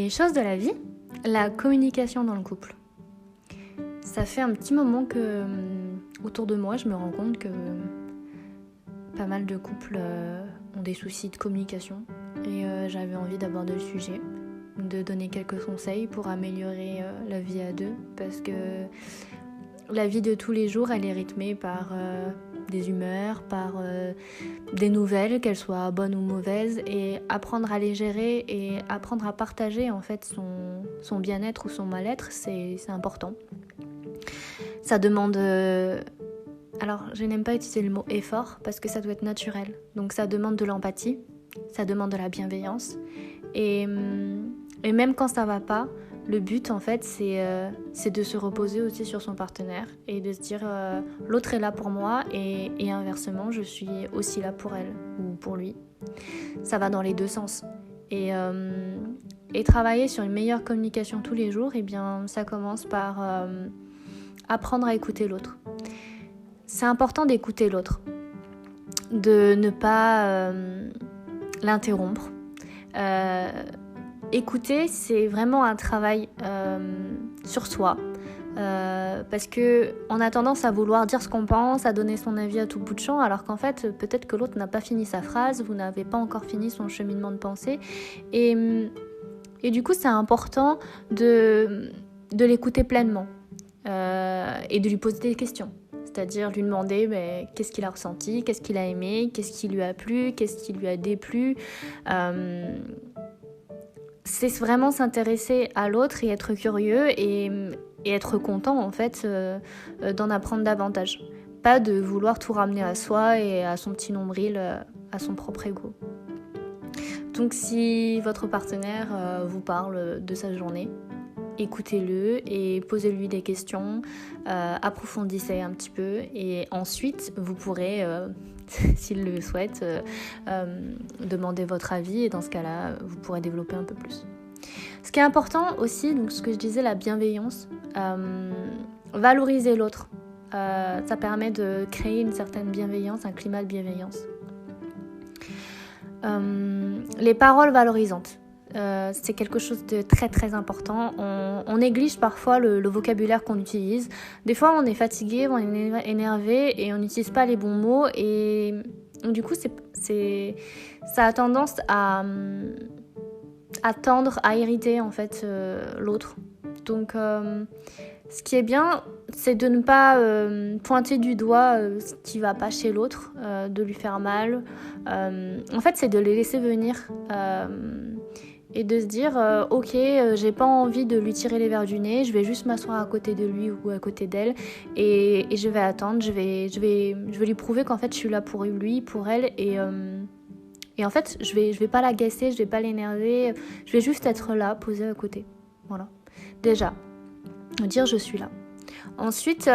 Les choses de la vie, la communication dans le couple. Ça fait un petit moment que, autour de moi, je me rends compte que pas mal de couples ont des soucis de communication. Et j'avais envie d'aborder le sujet, de donner quelques conseils pour améliorer la vie à deux. Parce que la vie de tous les jours, elle est rythmée par des humeurs, par des nouvelles, qu'elles soient bonnes ou mauvaises, et apprendre à les gérer et apprendre à partager en fait son bien-être ou son mal-être, c'est important. Ça demande... Alors, je n'aime pas utiliser le mot effort parce que ça doit être naturel. Donc ça demande de l'empathie, ça demande de la bienveillance. Et même quand ça va pas, le but, en fait, c'est de se reposer aussi sur son partenaire et de se dire l'autre est là pour moi et inversement, je suis aussi là pour elle ou pour lui. Ça va dans les deux sens. Et travailler sur une meilleure communication tous les jours, eh bien, ça commence par apprendre à écouter l'autre. C'est important d'écouter l'autre, de ne pas l'interrompre. Écouter, c'est vraiment un travail sur soi, parce qu'on a tendance à vouloir dire ce qu'on pense, à donner son avis à tout bout de champ, alors qu'en fait, peut-être que l'autre n'a pas fini sa phrase, vous n'avez pas encore fini son cheminement de pensée. Et du coup, c'est important de l'écouter pleinement et de lui poser des questions. C'est-à-dire lui demander qu'est-ce qu'il a ressenti, qu'est-ce qu'il a aimé, qu'est-ce qui lui a plu, qu'est-ce qui lui a déplu. C'est vraiment s'intéresser à l'autre et être curieux et être content en fait d'en apprendre davantage. Pas de vouloir tout ramener à soi et à son petit nombril, à son propre ego. Donc si votre partenaire vous parle de sa journée, écoutez-le et posez-lui des questions, approfondissez un petit peu et ensuite vous pourrez, s'il le souhaite, demander votre avis et dans ce cas-là, vous pourrez développer un peu plus. Ce qui est important aussi, donc ce que je disais, la bienveillance, valoriser l'autre. Ça permet de créer une certaine bienveillance, un climat de bienveillance. Les paroles valorisantes. C'est quelque chose de très très important. On néglige parfois le vocabulaire qu'on utilise. Des fois on est fatigué, on est énervé et on n'utilise pas les bons mots et du coup ça a tendance à tendre à irriter en fait l'autre. Donc ce qui est bien, c'est de ne pas pointer du doigt ce qui va pas chez l'autre, de lui faire mal. En fait, c'est de les laisser venir et de se dire ok, j'ai pas envie de lui tirer les verres du nez, je vais juste m'asseoir à côté de lui ou à côté d'elle et je vais attendre, je vais lui prouver qu'en fait je suis là pour lui, pour elle et en fait je vais pas l'agacer, je vais pas l'énerver, je vais juste être là, posée à côté. Voilà. Déjà, dire je suis là. Ensuite,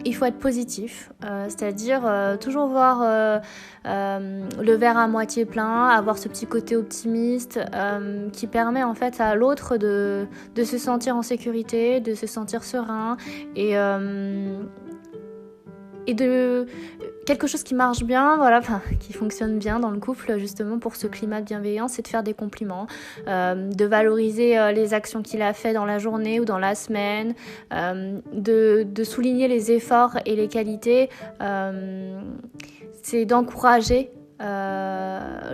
il faut être positif, c'est-à-dire toujours voir le verre à moitié plein, avoir ce petit côté optimiste qui permet en fait à l'autre de se sentir en sécurité, de se sentir serein et de quelque chose qui marche bien, qui fonctionne bien dans le couple justement pour ce climat de bienveillance, c'est de faire des compliments, de valoriser les actions qu'il a fait dans la journée ou dans la semaine, de souligner les efforts et les qualités, c'est d'encourager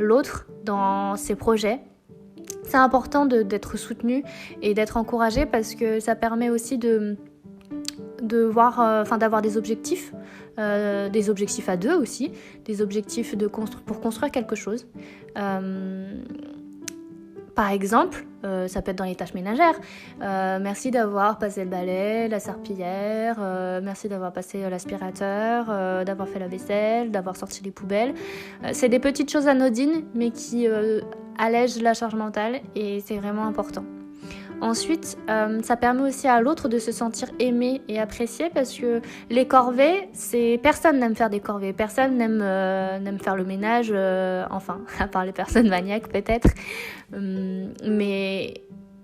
l'autre dans ses projets. C'est important d'être soutenu et d'être encouragé parce que ça permet aussi d'avoir des objectifs à deux aussi, des objectifs pour construire quelque chose. Par exemple, ça peut être dans les tâches ménagères. Merci d'avoir passé le balai, la serpillière, merci d'avoir passé l'aspirateur, d'avoir fait la vaisselle, d'avoir sorti les poubelles. C'est des petites choses anodines, mais qui allègent la charge mentale et c'est vraiment important. Ensuite, ça permet aussi à l'autre de se sentir aimé et apprécié parce que les corvées, personne n'aime faire des corvées, personne n'aime faire le ménage, à part les personnes maniaques peut-être, mais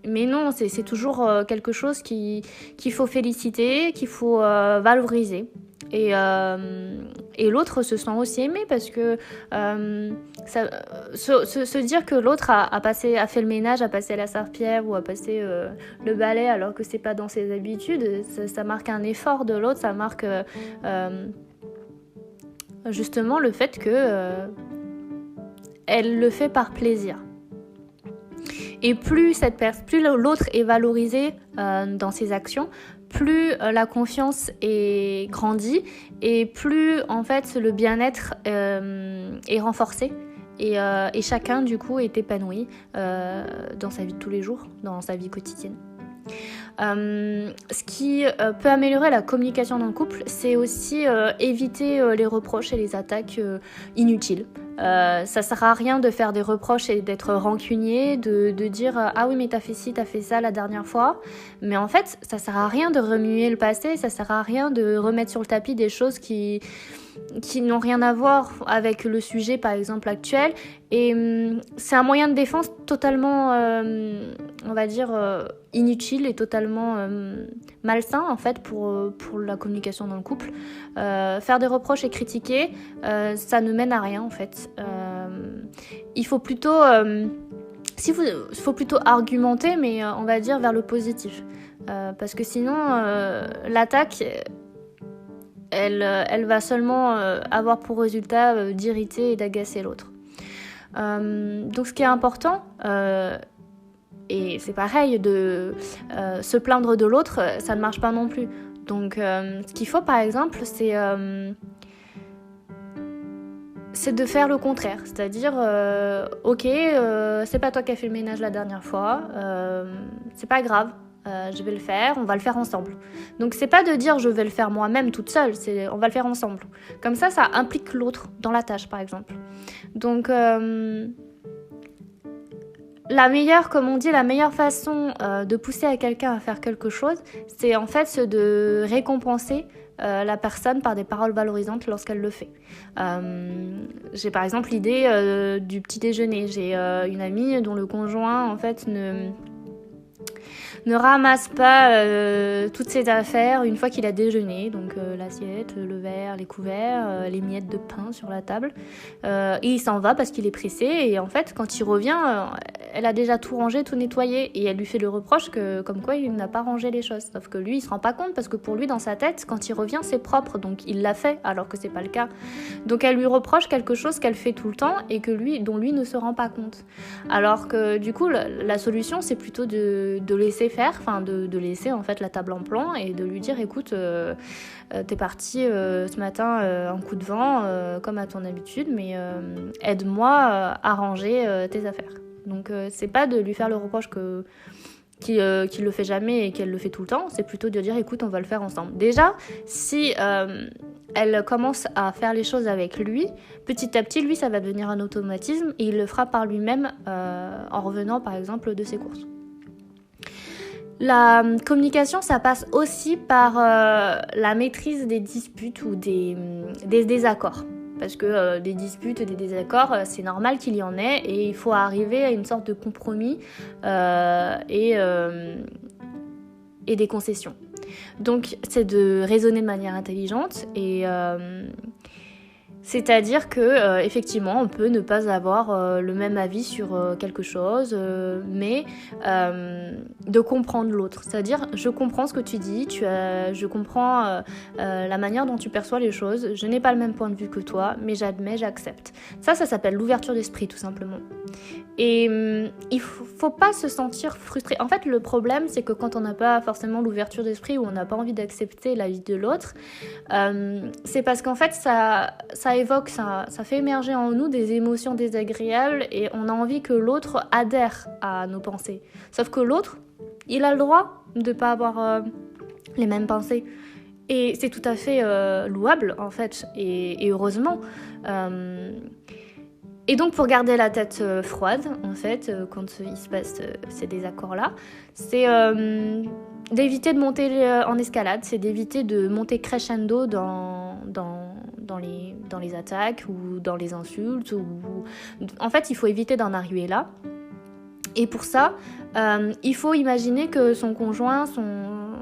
non, c'est toujours quelque chose qu'il faut féliciter, qu'il faut valoriser. Et l'autre se sent aussi aimé parce que se dire que l'autre a fait le ménage, a passé la serpillière ou a passé le balai alors que c'est pas dans ses habitudes, ça marque un effort de l'autre, ça marque justement le fait que elle le fait par plaisir. Et plus l'autre est valorisé dans ses actions, plus la confiance est grandie et plus en fait le bien-être est renforcé et chacun du coup est épanoui dans sa vie de tous les jours, dans sa vie quotidienne. Ce qui peut améliorer la communication dans le couple, c'est aussi éviter les reproches et les attaques inutiles. Ça sert à rien de faire des reproches et d'être rancunier, de dire ah oui mais t'as fait ci, t'as fait ça la dernière fois, mais en fait ça sert à rien de remuer le passé, ça sert à rien de remettre sur le tapis des choses qui n'ont rien à voir avec le sujet par exemple actuel, et c'est un moyen de défense totalement on va dire inutile et totalement malsain en fait pour la communication dans le couple. Faire des reproches et critiquer, ça ne mène à rien en fait. Il faut plutôt argumenter, mais on va dire vers le positif, parce que sinon l'attaque elle va seulement avoir pour résultat d'irriter et d'agacer l'autre. Donc ce qui est important, et c'est pareil, de se plaindre de l'autre, ça ne marche pas non plus. Donc ce qu'il faut par exemple, c'est de faire le contraire, c'est-à-dire ok, c'est pas toi qui as fait le ménage la dernière fois, c'est pas grave, je vais le faire, on va le faire ensemble. Donc c'est pas de dire je vais le faire moi-même toute seule, c'est on va le faire ensemble. Comme ça implique l'autre dans la tâche par exemple. Donc la meilleure façon de pousser à quelqu'un à faire quelque chose, c'est en fait de récompenser la personne par des paroles valorisantes lorsqu'elle le fait. J'ai par exemple l'idée du petit déjeuner. J'ai une amie dont le conjoint en fait ne ramasse pas toutes ses affaires une fois qu'il a déjeuné, donc l'assiette, le verre, les couverts, les miettes de pain sur la table, et il s'en va parce qu'il est pressé, et en fait quand il revient elle a déjà tout rangé, tout nettoyé, et elle lui fait le reproche comme quoi il n'a pas rangé les choses, sauf que lui il se rend pas compte parce que pour lui dans sa tête quand il revient c'est propre, donc il l'a fait alors que c'est pas le cas. Donc elle lui reproche quelque chose qu'elle fait tout le temps et dont lui ne se rend pas compte, alors que du coup la solution c'est plutôt de laisser faire, enfin de laisser en fait la table en plan et de lui dire écoute t'es parti ce matin un coup de vent comme à ton habitude, mais aide-moi à ranger tes affaires. Donc c'est pas de lui faire le reproche qu'il le fait jamais et qu'elle le fait tout le temps, c'est plutôt de dire écoute on va le faire ensemble. Déjà si elle commence à faire les choses avec lui, petit à petit lui ça va devenir un automatisme et il le fera par lui-même en revenant par exemple de ses courses. La communication, ça passe aussi par la maîtrise des disputes ou des désaccords. Parce que des disputes, des désaccords, c'est normal qu'il y en ait et il faut arriver à une sorte de compromis et des concessions. Donc c'est de raisonner de manière intelligente et c'est-à-dire que effectivement on peut ne pas avoir le même avis sur quelque chose, mais de comprendre l'autre. C'est-à-dire je comprends ce que tu dis, je comprends la manière dont tu perçois les choses, je n'ai pas le même point de vue que toi, mais j'admets, j'accepte. Ça s'appelle l'ouverture d'esprit tout simplement. Et il faut pas se sentir frustré. En fait le problème c'est que quand on n'a pas forcément l'ouverture d'esprit ou on n'a pas envie d'accepter l'avis de l'autre, c'est parce qu'en fait ça fait émerger en nous des émotions désagréables et on a envie que l'autre adhère à nos pensées. Sauf que l'autre, il a le droit de pas avoir les mêmes pensées. Et c'est tout à fait louable en fait, et heureusement. Et donc pour garder la tête froide en fait, quand il se passe ces désaccords-là, c'est d'éviter de monter en escalade, c'est d'éviter de monter crescendo dans les attaques ou dans les insultes. En fait, il faut éviter d'en arriver là. Et pour ça, il faut imaginer que son conjoint,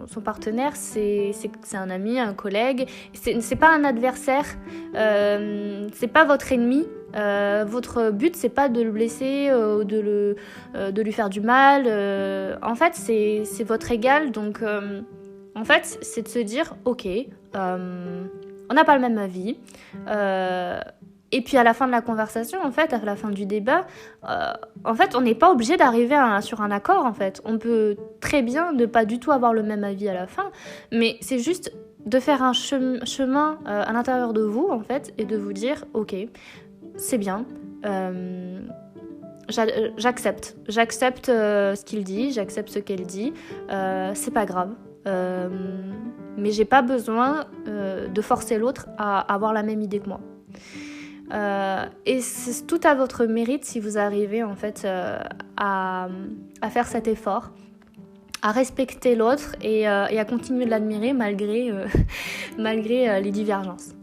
son partenaire, c'est un ami, un collègue. C'est pas un adversaire, c'est pas votre ennemi. Votre but, c'est pas de le blesser ou de lui faire du mal. En fait, c'est votre égal. Donc, en fait, c'est de se dire, ok, on n'a pas le même avis. Et puis à la fin de la conversation, en fait, à la fin du débat, en fait, on n'est pas obligé d'arriver sur un accord, en fait. On peut très bien ne pas du tout avoir le même avis à la fin, mais c'est juste de faire un chemin à l'intérieur de vous, en fait, et de vous dire, ok, c'est bien, j'accepte ce qu'il dit, j'accepte ce qu'elle dit, c'est pas grave. Mais j'ai pas besoin de forcer l'autre à avoir la même idée que moi. Et c'est tout à votre mérite si vous arrivez en fait à faire cet effort, à respecter l'autre et à continuer de l'admirer malgré les divergences.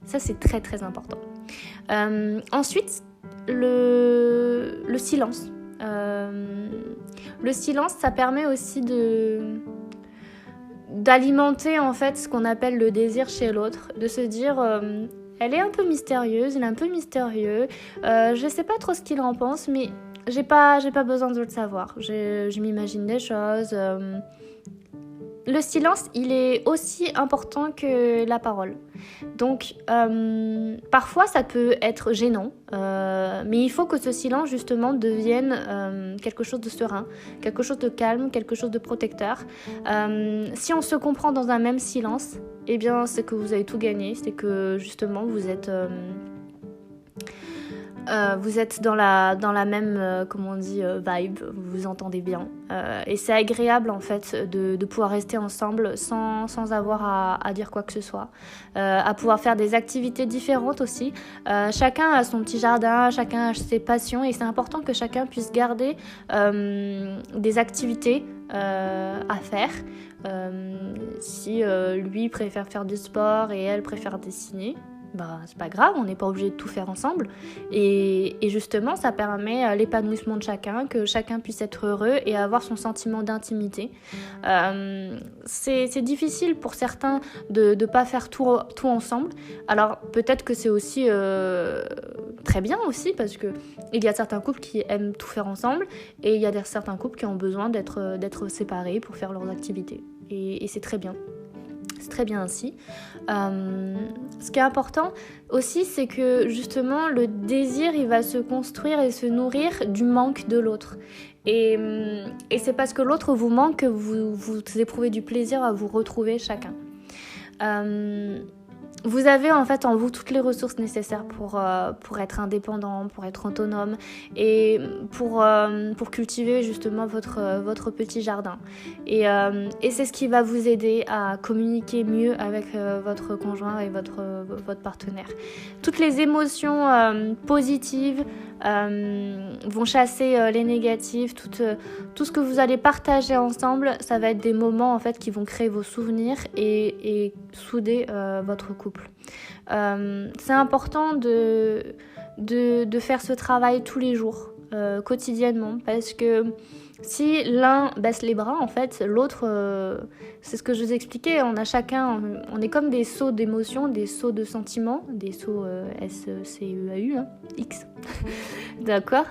Ça, c'est très très important. Ensuite, le silence. Le silence, ça permet aussi d'alimenter en fait ce qu'on appelle le désir chez l'autre, de se dire elle est un peu mystérieuse, il est un peu mystérieux, je sais pas trop ce qu'il en pense, mais j'ai pas besoin de le savoir, je m'imagine des choses. Le silence, il est aussi important que la parole. Donc, parfois, ça peut être gênant, mais il faut que ce silence, justement, devienne quelque chose de serein, quelque chose de calme, quelque chose de protecteur. Si on se comprend dans un même silence, eh bien, c'est que vous avez tout gagné, c'est que, justement, vous êtes dans la même, vibe, vous vous entendez bien. Et c'est agréable, en fait, de pouvoir rester ensemble sans avoir à dire quoi que ce soit. À pouvoir faire des activités différentes aussi. Chacun a son petit jardin, chacun a ses passions. Et c'est important que chacun puisse garder des activités à faire. Si lui préfère faire du sport et elle préfère dessiner, c'est pas grave, on n'est pas obligé de tout faire ensemble. Et justement, ça permet l'épanouissement de chacun, que chacun puisse être heureux et avoir son sentiment d'intimité. C'est difficile pour certains de ne pas faire tout ensemble. Alors peut-être que c'est aussi très bien aussi, parce qu'il y a certains couples qui aiment tout faire ensemble et il y a certains couples qui ont besoin d'être séparés pour faire leurs activités. Et c'est très bien. C'est très bien ainsi. Ce qui est important aussi, c'est que justement le désir, il va se construire et se nourrir du manque de l'autre. Et c'est parce que l'autre vous manque que vous éprouvez du plaisir à vous retrouver chacun. Vous avez en fait en vous toutes les ressources nécessaires pour être indépendant, pour être autonome et pour cultiver justement votre petit jardin. Et c'est ce qui va vous aider à communiquer mieux avec votre conjoint et votre partenaire. Toutes les émotions positives vont chasser les négatives, tout ce que vous allez partager ensemble, ça va être des moments en fait qui vont créer vos souvenirs et souder votre couple. C'est important de faire ce travail tous les jours, quotidiennement, parce que si l'un baisse les bras, en fait, l'autre, c'est ce que je vous expliquais, on est comme des seaux d'émotions, des seaux de sentiments, des seaux SCEAU, X, d'accord.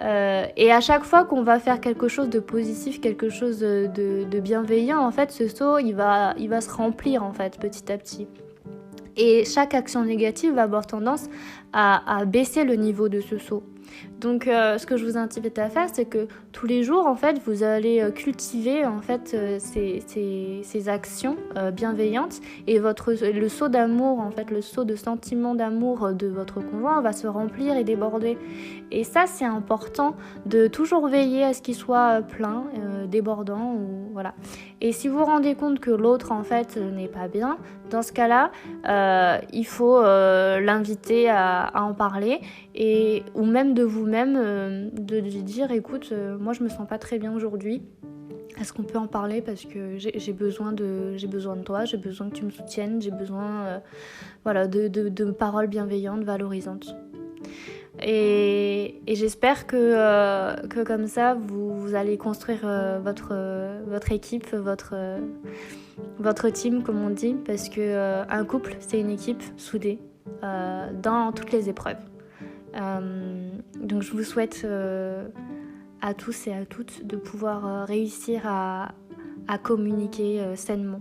Et à chaque fois qu'on va faire quelque chose de positif, quelque chose de bienveillant, en fait, ce seau, il va se remplir, en fait, petit à petit. Et chaque action négative va avoir tendance à baisser le niveau de ce seau. Donc, ce que je vous invite à faire, c'est que tous les jours, en fait, vous allez cultiver en fait ces actions bienveillantes et le seau d'amour, en fait, le seau de sentiment d'amour de votre conjoint va se remplir et déborder. Et ça, c'est important de toujours veiller à ce qu'il soit plein, débordant ou voilà. Et si vous vous rendez compte que l'autre, en fait, n'est pas bien, dans ce cas-là, il faut l'inviter à en parler ou même de vous-même de lui dire écoute, moi je me sens pas très bien aujourd'hui, est-ce qu'on peut en parler parce que j'ai besoin de toi, j'ai besoin que tu me soutiennes, j'ai besoin de paroles bienveillantes, valorisantes. Et Et j'espère que comme ça, vous allez construire votre équipe, votre team, comme on dit, parce qu'un couple, c'est une équipe soudée dans toutes les épreuves. Donc je vous souhaite à tous et à toutes de pouvoir réussir à communiquer sainement